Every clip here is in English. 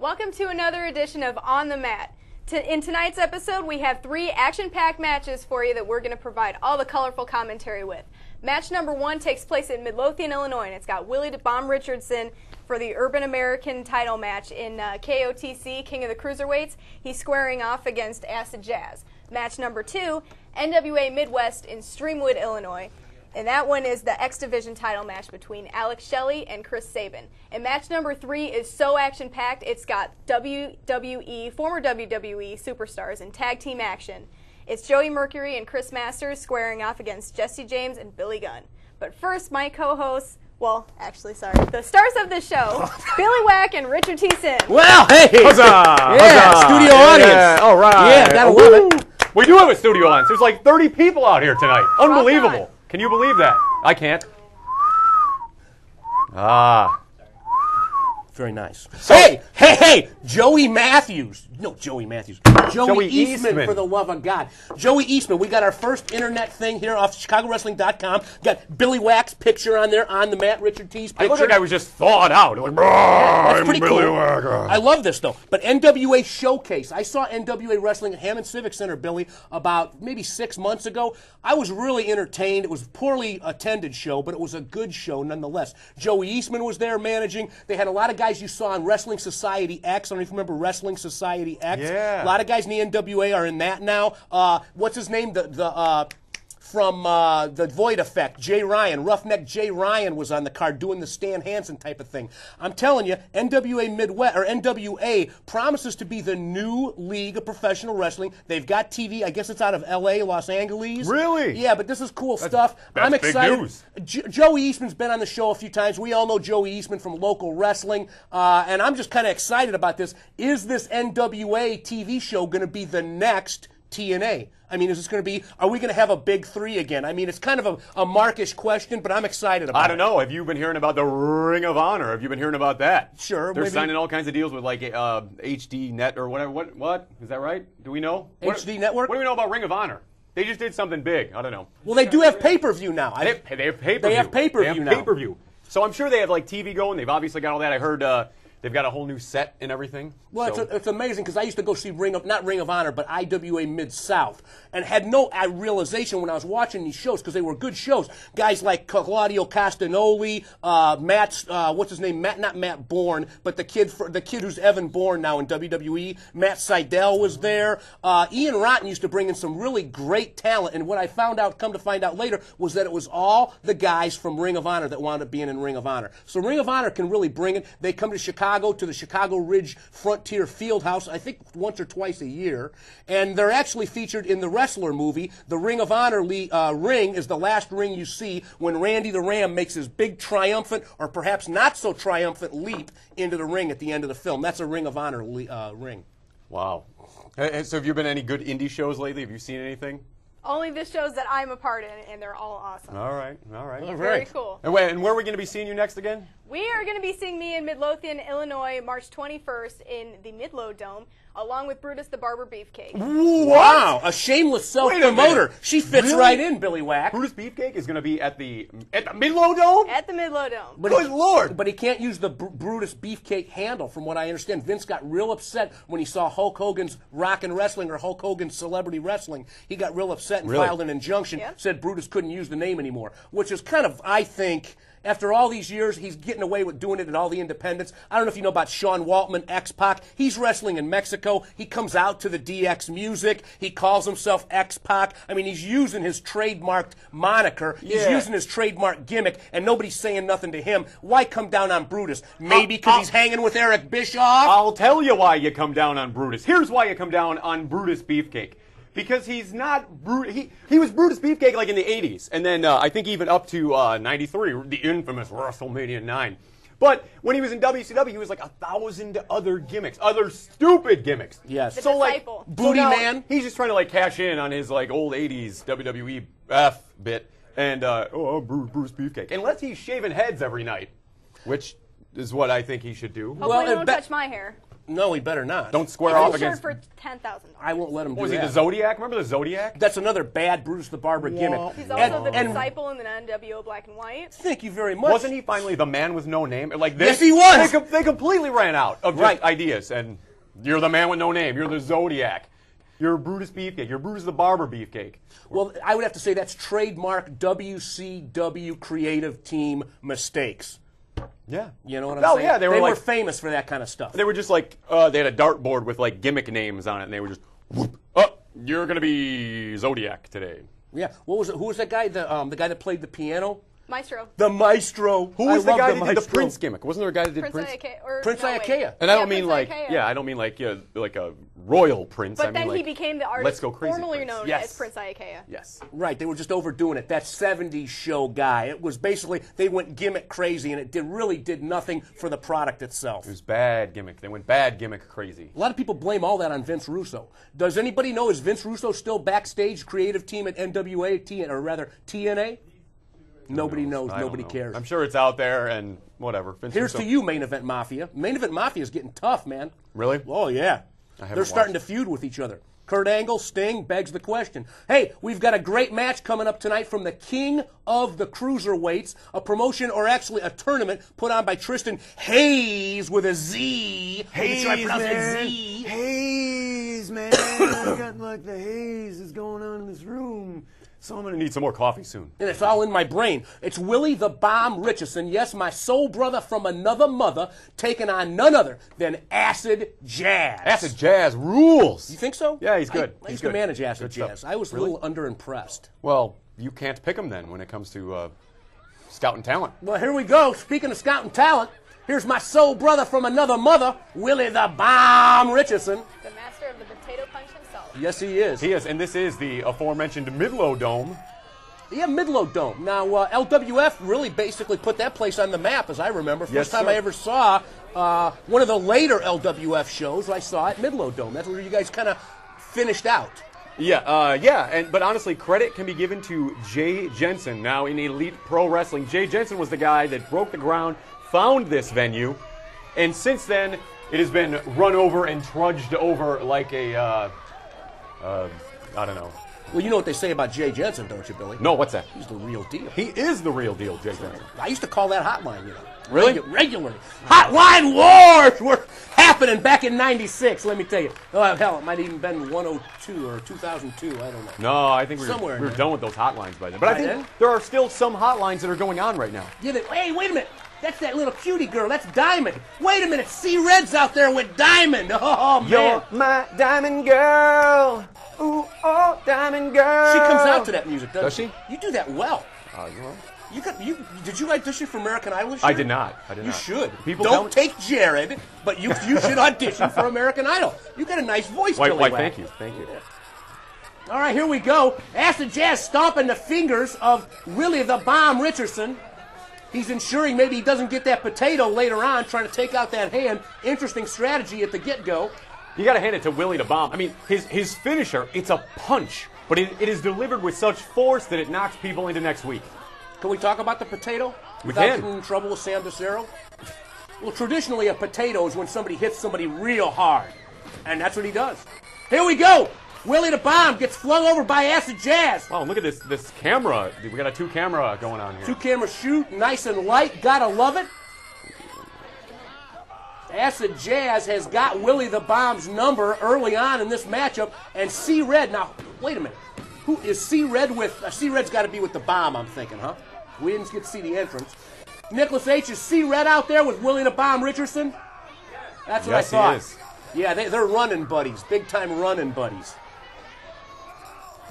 Welcome to another edition of On the Mat. In tonight's episode, we have 3 action-packed matches for you that we're going to provide all the colorful commentary with. Match number 1 takes place in Midlothian, Illinois, and it's got Willie Richardson for the Urban American title match in KOTC, King of the Cruiserweights. He's squaring off against Acid Jazz. Match number 2, NWA-Midwest in Streamwood, Illinois. And that one is the X Division title match between Alex Shelly and Chris Sabin. And match number 3 is so action-packed, it's got former WWE superstars in tag team action. It's Joey Mercury and Chris Masters squaring off against Jesse James and Billy Gunn. But first, my co-hosts, the stars of the show, Billy Whack and Richard T. Well, hey! Huzzah! Yeah, Huzzah! studio audience. Yeah, all right. Yeah, gotta love it. We do have a studio audience. There's like 30 people out here tonight. Unbelievable. Can you believe that? I can't. Very nice. So, hey! Joey Matthews. No, Joey Matthews. Joey Eastman, for the love of God. Joey Eastman. We got our first internet thing here off ChicagoWrestling.com. Got Billy Whack's picture on there, on the Mat Ritchard T's picture. I look like I was just thawed out. Like, that's pretty Billy cool. Whack. I love this, though. But NWA Showcase. I saw NWA Wrestling at Hammond Civic Center, Billy, about maybe 6 months ago. I was really entertained. It was a poorly attended show, but it was a good show nonetheless. Joey Eastman was there managing. They had a lot of guys you saw on Wrestling Society X. I don't know if you remember Wrestling Society X. Yeah. A lot of guys in the NWA are in that now. What's his name? From the Void Effect, Jay Ryan, Roughneck Jay Ryan was on the card doing the Stan Hansen type of thing. I'm telling you, NWA-Midwest, or NWA, promises to be the new league of professional wrestling. They've got TV. I guess it's out of L.A., Los Angeles. Really? Yeah, but this is cool stuff. I'm excited. Big news. Joey Eastman's been on the show a few times. We all know Joey Eastman from local wrestling, and I'm just kind of excited about this. Is this NWA TV show going to be the next TNA? I mean, is this going to be, are we going to have a big 3 again? I mean, it's kind of a markish question, but I'm excited about it. I don't know. Have you been hearing about the Ring of Honor? Have you been hearing about that? Sure. They're signing all kinds of deals with like HD Net or whatever. What? Is that right? Do we know? HD Network? What do we know about Ring of Honor? They just did something big. I don't know. Well, they do have pay-per-view now. They have pay-per-view. They have pay-per-view now. Pay-per-view. So I'm sure they have like TV going. They've obviously got all that. I heard they've got a whole new set and everything. Well, so. It's amazing because I used to go see not Ring of Honor, but IWA Mid-South, and had no realization when I was watching these shows because they were good shows. Guys like Claudio Castagnoli, what's his name? Not Matt Bourne, but the kid who's Evan Bourne now in WWE. Matt Sydal was there. Ian Rotten used to bring in some really great talent, and what I come to find out later, was that it was all the guys from Ring of Honor that wound up being in Ring of Honor. So Ring of Honor can really bring it. They come to Chicago, to the Chicago Ridge Frontier Fieldhouse, I think once or twice a year, and they're actually featured in the Wrestler movie. The Ring of Honor ring is the last ring you see when Randy the Ram makes his big triumphant, or perhaps not so triumphant, leap into the ring at the end of the film. That's a Ring of Honor ring. Wow. So have you been to any good indie shows lately? Have you seen anything? Only the shows that I'm a part in, and they're all awesome. All right. Very cool. And where are we going to be seeing you next again? We are going to be seeing me in Midlothian, Illinois, March 21st in the Midlo Dome, along with Brutus the Barber Beefcake. Wow, a shameless self-promoter. She fits right in, Billy Whack. Brutus Beefcake is going to be at the Midlo Dome? At the Midlo Dome. Good Lord. But he can't use the Brutus Beefcake handle, from what I understand. Vince got real upset when he saw Hulk Hogan's Rockin' Wrestling or Hulk Hogan's Celebrity Wrestling. He got real upset and filed an injunction, said Brutus couldn't use the name anymore, which is kind of, I think, after all these years, he's getting away with doing it at all the independents. I don't know if you know about Sean Waltman, X-Pac. He's wrestling in Mexico. He comes out to the DX music. He calls himself X-Pac. I mean, he's using his trademarked moniker. He's using his trademark gimmick, and nobody's saying nothing to him. Why come down on Brutus? Maybe because he's hanging with Eric Bischoff? I'll tell you why you come down on Brutus. Here's why you come down on Brutus Beefcake. Because he's not he was Brutus Beefcake like in the 80s, and then I think even up to 93, the infamous WrestleMania 9. But when he was in WCW, he was like 1,000 other gimmicks, other stupid gimmicks. Yes. The disciple. Booty Man. He's just trying to like cash in on his like old 80s WWE F bit, and Brutus Beefcake. Unless he's shaving heads every night, which is what I think he should do. Hopefully don't touch my hair. No, he better not. Don't square It's off a shirt against. for $10,000. I won't let him do Was he that. the Zodiac? Remember the Zodiac? That's another bad Brutus the Barber gimmick. He's also the disciple in the NWO Black and White. Thank you very much. Wasn't he finally the man with no name? Like this? Yes, he was. They completely ran out of just ideas. And you're the man with no name. You're the Zodiac. You're Brutus Beefcake. You're Brutus the Barber Beefcake. Well, I would have to say that's trademark WCW creative team mistakes. Yeah. You know what I'm saying? Yeah, they were famous for that kind of stuff. They were just like, they had a dartboard with like gimmick names on it, and they were just, whoop, oh, you're going to be Zodiac today. Yeah. What was it? Who was that guy? The guy that played the piano? Maestro. The Maestro. Who was the guy that did the Maestro. Prince gimmick? Wasn't there a guy that did Prince Prince? Iakea. Prince Iakea. And I don't mean Prince like, Iakea. yeah, I don't mean like a royal prince. But I mean then like, he became the artist Let's Go Crazy formerly Prince. known Yes. as Prince Iakea. Yes. Right, they were just overdoing it. That 70s show guy. It was basically, they went gimmick crazy, and it really did nothing for the product itself. It was bad gimmick. They went bad gimmick crazy. A lot of people blame all that on Vince Russo. Does anybody know, is Vince Russo still backstage creative team at NWA, or rather TNA? Nobody knows. I don't Nobody know. cares. I'm sure it's out there and whatever. Vince Here's Russo. to you, Main Event Mafia. Main Event Mafia is getting tough, man. Really? Oh, yeah. They're starting to feud with each other. Kurt Angle, Sting, begs the question. Hey, we've got a great match coming up tonight from the King of the Cruiserweights, a promotion, or actually a tournament, put on by Tristan Hayes with a Z. Hayes, Make sure I pronounce man. that Z. Haze, man. I got like the haze is going on in this room. So I'm going to need some more coffee soon. And it's all in my brain. It's Willie the Bomb Richardson, yes, my soul brother from another mother, taking on none other than Acid Jazz. Acid Jazz rules. You think so? Yeah, he's good. I He's used good. to manage Acid Good stuff. Jazz. I was Really? a little underimpressed. Well, you can't pick him then when it comes to scouting talent. Well, here we go. Speaking of scouting talent, here's my soul brother from another mother, Willie the Bomb Richardson. The master of the potato punch himself. Yes, he is. He is, and this is the aforementioned Midlow Dome. Yeah, Midlow Dome. Now, LWF really basically put that place on the map, as I remember. First Yes, time sir. I ever saw one of the later LWF shows, I saw at Midlow Dome. That's where you guys kind of finished out. Yeah, but honestly, credit can be given to Jay Jensen, now in Elite Pro Wrestling. Jay Jensen was the guy that broke the ground, found this venue, and since then, it has been run over and trudged over like a, I don't know. Well, you know what they say about Jay Jensen, don't you, Billy? No, what's that? He's the real deal. He is the real deal, Jay Jensen. I used to call that hotline, you know. Really? Regularly. Hotline wars were happening back in 96, let me tell you. Oh, hell, it might have even been 102 or 2002, I don't know. No, I think we Somewhere were in there. done with those hotlines by then. But I By think then? there are still some hotlines that are going on right now. Yeah, hey, wait a minute. That's that little cutie girl. That's Diamond. Wait a minute. C-Red's out there with Diamond. Oh, man. You're my diamond girl. Ooh, oh, diamond girl. She comes out to that music, doesn't Does she? You do that well. Did you audition for American Idol this year? I did not. You should. People don't take Jared, but you should audition for American Idol. You got a nice voice, Billy Why, Whack. thank you. All right, here we go. Acid Jazz stomping the fingers of Willie the Bomb Richardson. He's ensuring maybe he doesn't get that potato later on, trying to take out that hand. Interesting strategy at the get-go. You got to hand it to Willie the Bomb. I mean, his finisher, it's a punch, but it is delivered with such force that it knocks people into next week. Can we talk about the potato? We Without can. getting in trouble with Sam DeCero? Well, traditionally, a potato is when somebody hits somebody real hard. And that's what he does. Here we go. Willie the Bomb gets flung over by Acid Jazz. Wow, look at this camera. We got a two-camera going on here. Two-camera shoot, nice and light. Gotta love it. Acid Jazz has got Willie the Bomb's number early on in this matchup. And C-Red, now, wait a minute. Who is C-Red with? C-Red's got to be with the Bomb, I'm thinking, huh? We didn't get to see the entrance. Nicholas H. is C-Red out there with Willie the Bomb Richardson? That's what I thought. Yes, Yeah, they're running buddies. Big-time running buddies.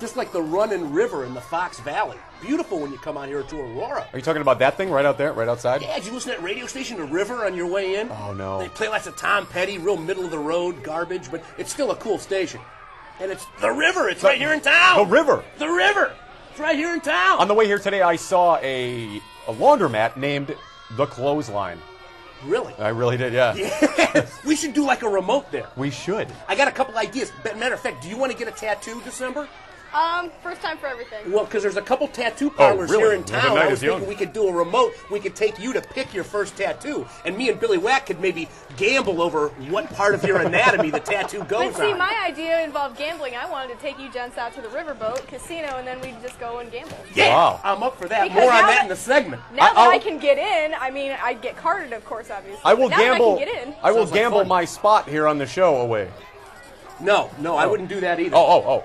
Just like the running river in the Fox Valley. Beautiful when you come out here to Aurora. Are you talking about that thing right out there, right outside? Yeah, did you listen to that radio station, The River, on your way in? Oh, no. They play lots of Tom Petty, real middle-of-the-road garbage, but it's still a cool station. And it's The River. It's right here in town. The River. The River. It's right here in town. On the way here today, I saw a laundromat named The Clothesline. Really? I really did, yeah. Yeah. We should do like a remote there. We should. I got a couple ideas. Matter of fact, do you want to get a tattoo, December? First time for everything. Well, because there's a couple tattoo parlors really? here in Well, the town. night I was is young. thinking we could do a remote. We could take you to pick your first tattoo, and me and Billy Whack could maybe gamble over what part of your anatomy the tattoo goes But see, on. my idea involved gambling. I wanted to take you gents out to the riverboat casino, and then we'd just go and gamble. Yeah, Wow. I'm up for that. Because More on now that that- in the segment. Now that I'll- I can get in, I mean, I'd get carded, of course, obviously. I will but now gamble. That I can get in. I will Sounds like gamble fun. my spot here on the show away. No, I wouldn't do that either. Oh.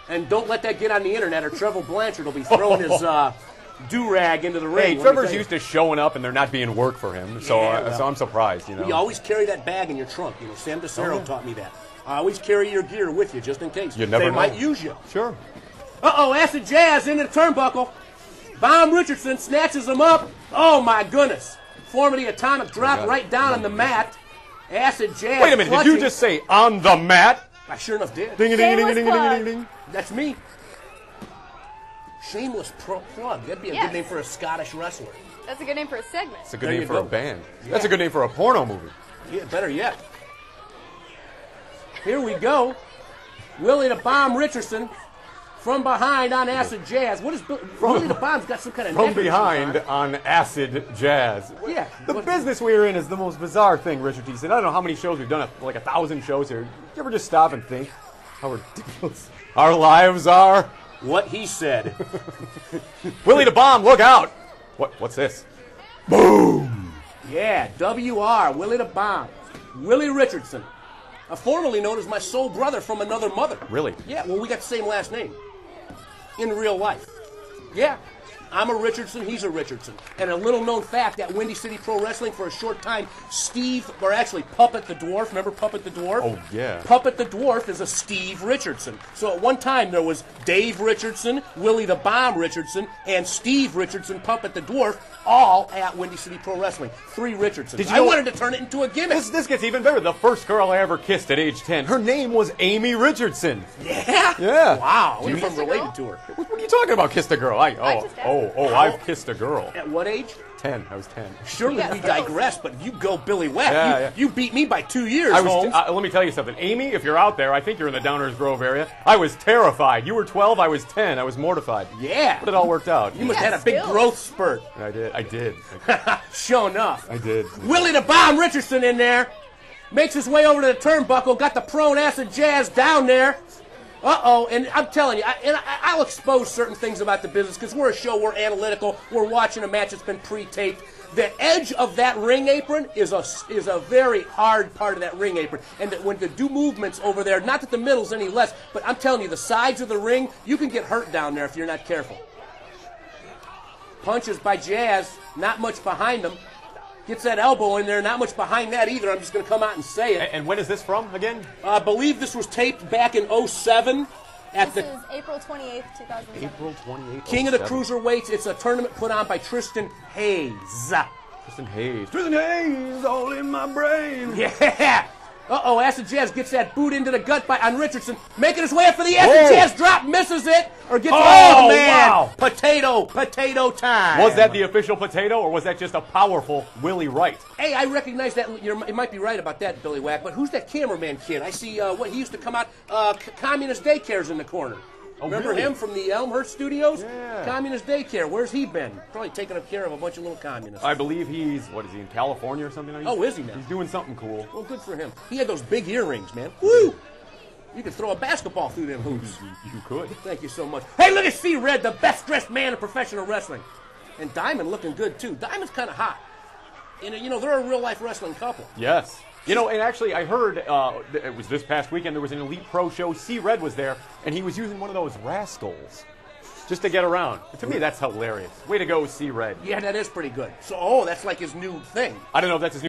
And don't let that get on the internet, or Trevor Blanchard will be throwing his do-rag into the ring. Hey, let me Trevor's tell you. used to showing up and there not being work for him, so Yeah, well. so I'm surprised. You know. You always carry that bag in your trunk. You know, Sam DeCero taught me that. Always carry your gear with you just in case. You never they know. might use you. Sure. Uh-oh, Acid Jazz into the turnbuckle. Bomb Richardson snatches him up. Oh, my goodness. Form of the atomic drop God. right down on the mat. Acid Jazz Wait a minute. Did you clutching. just say on the mat? I sure enough did. Ding a ding a ding a Shameless ding a ding a plug. ding ding. That's me. Shameless plug. That'd be a Yes. good name for a Scottish wrestler. That's a good name for a segment. That's a good There name you for a go. band. That's a good name for a porno movie. Yeah, better yet. Here we go. Willie the Bomb Richardson from behind on Acid Jazz. What is Willie the Bomb's got some kind of From necklace behind on. on acid jazz. Yeah. The What- business we're in is the most bizarre thing, Richard T. said. I don't know how many shows we've done, like 1,000 shows here. You ever just stop and think how ridiculous our lives are? What he said. Willie the Bomb, look out! What's this? Yeah, WR, Willie the Bomb. Willie Richardson. Formerly known as my soul brother from another mother. Really? Yeah, well, we got the same last name. In real life. Yeah. I'm a Richardson, he's a Richardson. And a little known fact, at Windy City Pro Wrestling for a short time, Puppet the Dwarf, remember Puppet the Dwarf? Oh, yeah. Puppet the Dwarf is a Steve Richardson. So at one time there was Dave Richardson, Willie the Bomb Richardson, and Steve Richardson, Puppet the Dwarf, all at Windy City Pro Wrestling. 3 Richardsons. Did you I know- wanted to turn it into a gimmick. This gets even better. The first girl I ever kissed at age 10, her name was Amy Richardson. Yeah? Yeah. Wow. You What if I'm kissed a related girl? to her? What are you talking about, kissed a girl? I just asked. I've kissed a girl. At what age? 10. I was 10. Surely Yeah. we digress, but you go Billy Whack. Yeah. You beat me by 2 years, I was. Holmes. Let me tell you something, Amy. If you're out there, I think you're in the Downers Grove area. I was terrified. You were 12. I was 10. I was mortified. Yeah. But it all worked out. You must Yeah, have had a big skills. growth spurt. I did. Sure enough. I did. Willie the Bomb Richardson in there. Makes his way over to the turnbuckle. Got the prone Acid Jazz down there. Uh-oh. And I'm telling you, I'll expose certain things about the business because we're a show, we're analytical, we're watching a match that's been pre-taped. The edge of that ring apron is a very hard part of that ring apron. And that when they do movements over there, not that the middle's any less, but I'm telling you, the sides of the ring, you can get hurt down there if you're not careful. Punches by Jazz, not much behind him. Gets that elbow in there, not much behind that either. I'm just going to come out and say it. And when is this from again? I believe this was taped back in 07 at This the is April 28th, 2007. April 28th. King of the Cruiserweights. It's a tournament put on by Tristan Hayes. Tristan Hayes, all in my brain. Yeah. Uh-oh, Acid Jazz gets that boot into the gut on Richardson, making his way up for the Acid Whoa. Jazz drop, misses it, or gets Oh, man. wow. Potato time. Was that the official potato, or was that just a powerful Willie Wright? Hey, I recognize that. You might be right about that, Billy Whack, but who's that cameraman kid? I see he used to come out, Communist Daycare's in the corner. Remember really? him from the Elmhurst Studios? Yeah. Communist Daycare. Where's he been? Probably taking care of a bunch of little communists. I believe he's, in California or something? Oh, is he now? He's doing something cool. Well, good for him. He had those big earrings, man. Woo! You could throw a basketball through them hoops. You could. Thank you so much. Hey, look at C-Red, the best-dressed man in professional wrestling. And Diamond looking good, too. Diamond's kind of hot. And, they're a real-life wrestling couple. Yes. And actually, I heard it was this past weekend. There was an Elite Pro show. C-Red was there, and he was using one of those rascals just to get around. To me, that's hilarious. Way to go, C-Red. Yeah, that is pretty good. So, that's like his new thing. I don't know if that's his